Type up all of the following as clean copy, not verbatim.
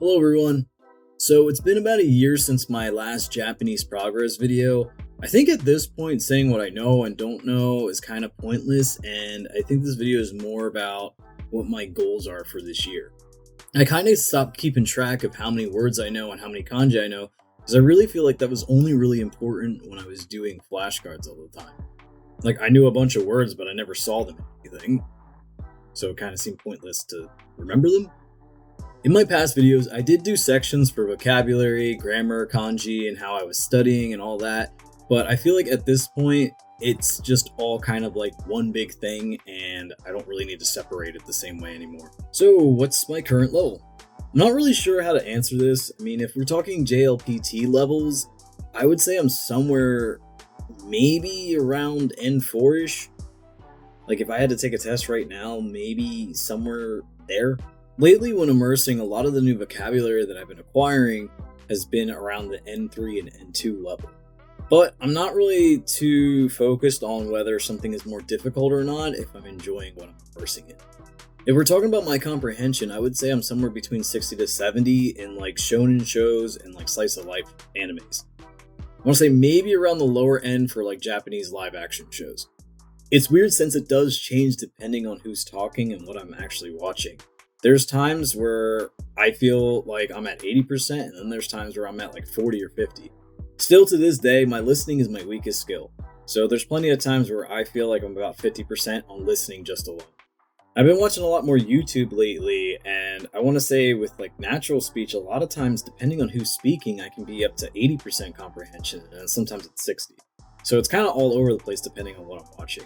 Hello everyone. So it's been about a year since my last Japanese progress video. I think at this point saying what I know and don't know is kind of pointless, and I think this video is more about what my goals are for this year. I kind of stopped keeping track of how many words I know and how many kanji I know because I really feel like that was only really important when I was doing flashcards all the time. Like I knew a bunch of words but I never saw them in anything, so it kind of seemed pointless to remember them. In my past videos, I did do sections for vocabulary, grammar, kanji, and how I was studying and all that, but I feel like at this point, it's just all kind of like one big thing, and I don't really need to separate it the same way anymore. So, what's my current level? I'm not really sure how to answer this. I mean, if we're talking JLPT levels, I would say I'm somewhere maybe around N4-ish. Like if I had to take a test right now, maybe somewhere there. Lately, when immersing, a lot of the new vocabulary that I've been acquiring has been around the N3 and N2 level. But I'm not really too focused on whether something is more difficult or not if I'm enjoying what I'm immersing in. If we're talking about my comprehension, I would say I'm somewhere between 60 to 70 in like shonen shows and like slice of life animes. I want to say maybe around the lower end for like Japanese live action shows. It's weird since it does change depending on who's talking and what I'm actually watching. There's times where I feel like I'm at 80%, and then there's times where I'm at like 40 or 50. Still to this day, my listening is my weakest skill. So there's plenty of times where I feel like I'm about 50% on listening just alone. I've been watching a lot more YouTube lately, and I want to say with like natural speech, a lot of times, depending on who's speaking, I can be up to 80% comprehension, and sometimes it's 60. So it's kind of all over the place depending on what I'm watching.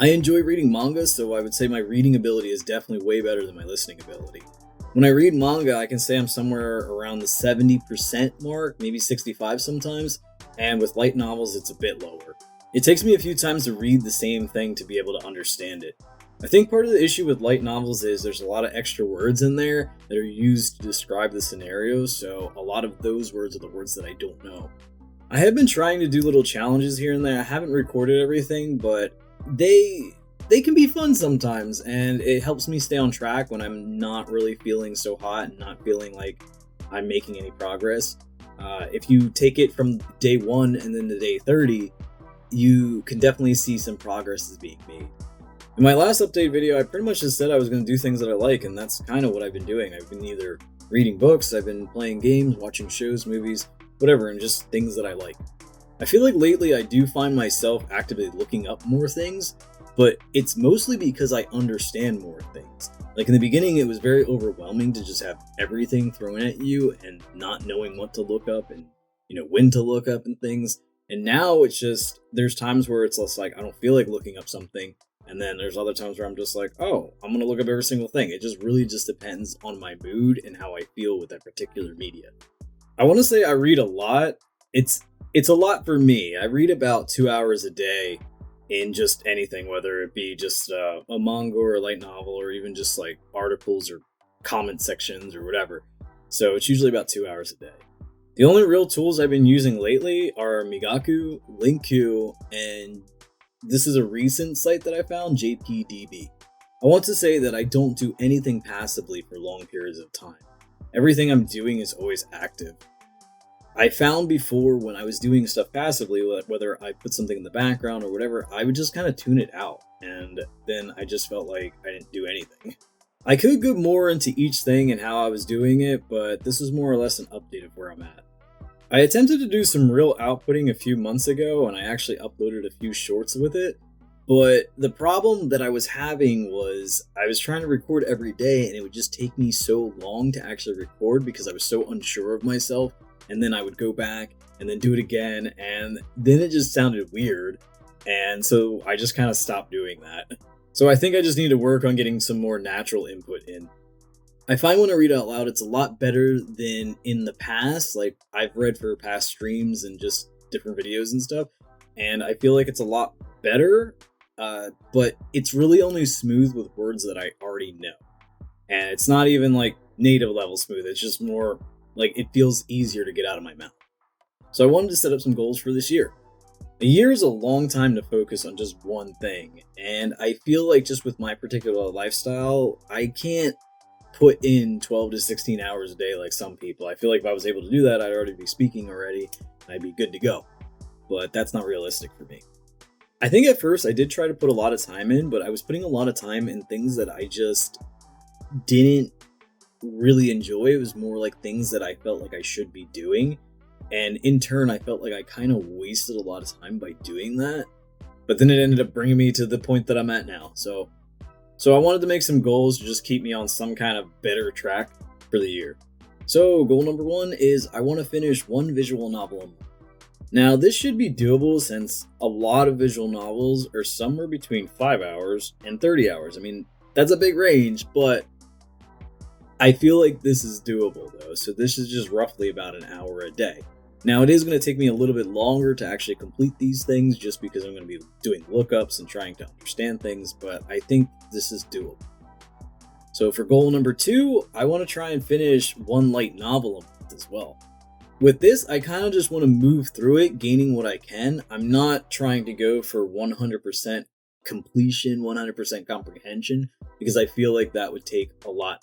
I enjoy reading manga, so I would say my reading ability is definitely way better than my listening ability. When I read manga, I can say I'm somewhere around the 70% mark, maybe 65 sometimes, and with light novels, it's a bit lower. It takes me a few times to read the same thing to be able to understand it. I think part of the issue with light novels is there's a lot of extra words in there that are used to describe the scenarios, so a lot of those words are the words that I don't know. I have been trying to do little challenges here and there. I haven't recorded everything, but they can be fun sometimes, and it helps me stay on track when I'm not really feeling so hot and not feeling like I'm making any progress. If you take it from day 1 and then to day 30, you can definitely see some progress is being made. In my last update video, I pretty much just said I was going to do things that I like, and that's kind of what I've been doing. I've been either reading books, I've been playing games, watching shows, movies, whatever, and just things that I like. I feel like lately I do find myself actively looking up more things, but it's mostly because I understand more things. Like in the beginning, it was very overwhelming to just have everything thrown at you and not knowing what to look up and, when to look up and things. And now it's just, there's times where it's less like, I don't feel like looking up something. And then there's other times where I'm just like, oh, I'm going to look up every single thing. It just really just depends on my mood and how I feel with that particular media. I want to say I read a lot. It's a lot for me. I read about 2 hours a day in just anything, whether it be just a manga or a light novel or even just like articles or comment sections or whatever. So it's usually about 2 hours a day. The only real tools I've been using lately are Migaku, LinkQ, and this is a recent site that I found, JPDB. I want to say that I don't do anything passively for long periods of time. Everything I'm doing is always active. I found before when I was doing stuff passively, whether I put something in the background or whatever, I would just kind of tune it out, and then I just felt like I didn't do anything. I could go more into each thing and how I was doing it, but this is more or less an update of where I'm at. I attempted to do some real outputting a few months ago, and I actually uploaded a few shorts with it, but the problem that I was having was I was trying to record every day, and it would just take me so long to actually record because I was so unsure of myself. And then I would go back and then do it again, and then it just sounded weird, and so I just kind of stopped doing that. So I think I just need to work on getting some more natural input in. I find when I read out loud, it's a lot better than in the past. Like I've read for past streams and just different videos and stuff, and I feel like it's a lot better, but it's really only smooth with words that I already know. And it's not even like native level smooth, it's just more like it feels easier to get out of my mouth. So I wanted to set up some goals for this year. A year is a long time to focus on just one thing, and I feel like just with my particular lifestyle, I can't put in 12 to 16 hours a day like some people. I feel like if I was able to do that, I'd already be speaking already and I'd be good to go. But that's not realistic for me. I think at first I did try to put a lot of time in, but I was putting a lot of time in things that I just didn't really enjoy. It was more like things that I felt like I should be doing. And in turn, I felt like I kind of wasted a lot of time by doing that. But then it ended up bringing me to the point that I'm at now. So I wanted to make some goals to just keep me on some kind of better track for the year. So goal number 1 is I want to finish one visual novel a month. Now this should be doable since a lot of visual novels are somewhere between 5 hours and 30 hours. I mean, that's a big range, but I feel like this is doable though. So this is just roughly about an hour a day. Now it is going to take me a little bit longer to actually complete these things just because I'm going to be doing lookups and trying to understand things, but I think this is doable. So for goal number 2, I want to try and finish one light novel a month as well. With this, I kind of just want to move through it, gaining what I can. I'm not trying to go for 100% completion, 100% comprehension, because I feel like that would take a lot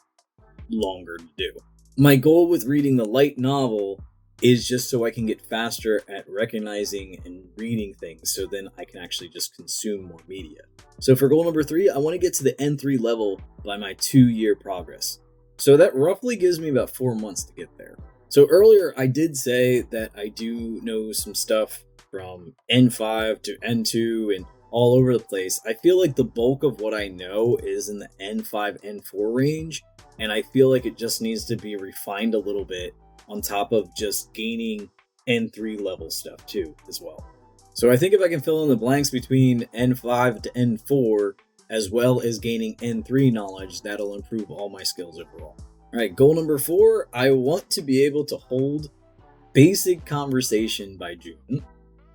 longer to do. My goal with reading the light novel is just so I can get faster at recognizing and reading things, so then I can actually just consume more media. So for goal number 3, I want to get to the N3 level by my 2-year progress. So that roughly gives me about 4 months to get there. So earlier I did say that I do know some stuff from N5 to N2 and all over the place. I feel like the bulk of what I know is in the N5, N4 range, and I feel like it just needs to be refined a little bit on top of just gaining N3 level stuff too as well. So I think if I can fill in the blanks between N5 to N4 as well as gaining N3 knowledge, that'll improve all my skills overall. All right, goal number 4, I want to be able to hold basic conversation by June.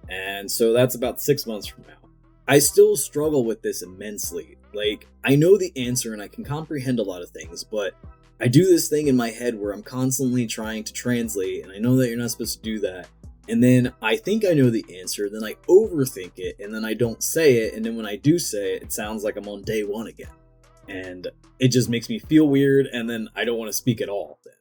And so that's about 6 months from now. I still struggle with this immensely. Like, I know the answer and I can comprehend a lot of things, but I do this thing in my head where I'm constantly trying to translate, and I know that you're not supposed to do that. And then I think I know the answer, then I overthink it, and then I don't say it, and then when I do say it, it sounds like I'm on day 1 again. And it just makes me feel weird, and then I don't want to speak at all then.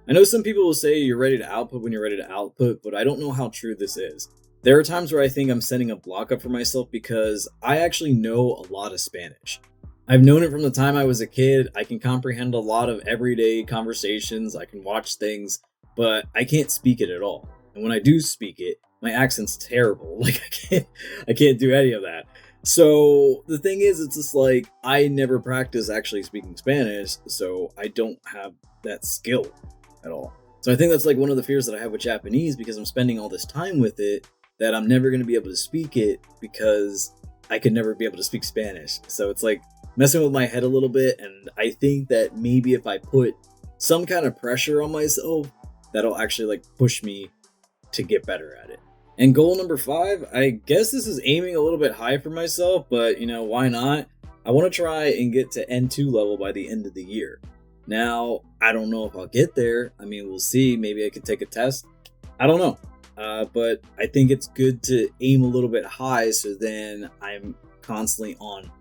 I know some people will say you're ready to output when you're ready to output, but I don't know how true this is. There are times where I think I'm setting a block up for myself because I actually know a lot of Spanish. I've known it from the time I was a kid. I can comprehend a lot of everyday conversations. I can watch things, but I can't speak it at all. And when I do speak it, my accent's terrible. Like I can't do any of that. So the thing is, it's just like I never practice actually speaking Spanish, so I don't have that skill at all. So I think that's like one of the fears that I have with Japanese, because I'm spending all this time with it, that I'm never going to be able to speak it because I could never be able to speak Spanish. So it's like messing with my head a little bit, and I think that maybe if I put some kind of pressure on myself, that'll actually like push me to get better at it. And goal number 5, I guess this is aiming a little bit high for myself, but you know, why not? I want to try and get to N2 level by the end of the year. Now, I don't know if I'll get there. I mean, we'll see. Maybe I could take a test. I don't know. But I think it's good to aim a little bit high, so then I'm constantly on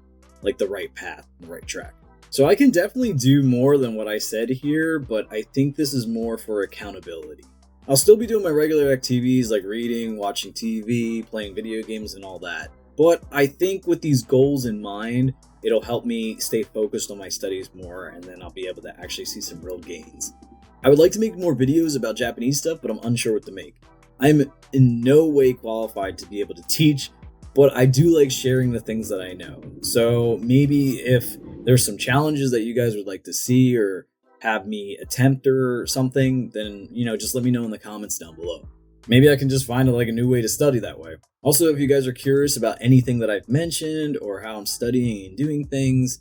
like the right path, the right track. So I can definitely do more than what I said here, but I think this is more for accountability. I'll still be doing my regular activities like reading, watching TV, playing video games, and all that. But I think with these goals in mind, it'll help me stay focused on my studies more, and then I'll be able to actually see some real gains. I would like to make more videos about Japanese stuff, but I'm unsure what to make. I'm in no way qualified to be able to teach, but I do like sharing the things that I know. So maybe if there's some challenges that you guys would like to see or have me attempt or something, then, you know, just let me know in the comments down below. Maybe I can just find like a new way to study that way. Also, if you guys are curious about anything that I've mentioned or how I'm studying and doing things,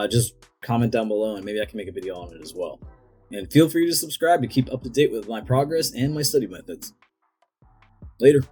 just comment down below and maybe I can make a video on it as well. And feel free to subscribe to keep up to date with my progress and my study methods. Later.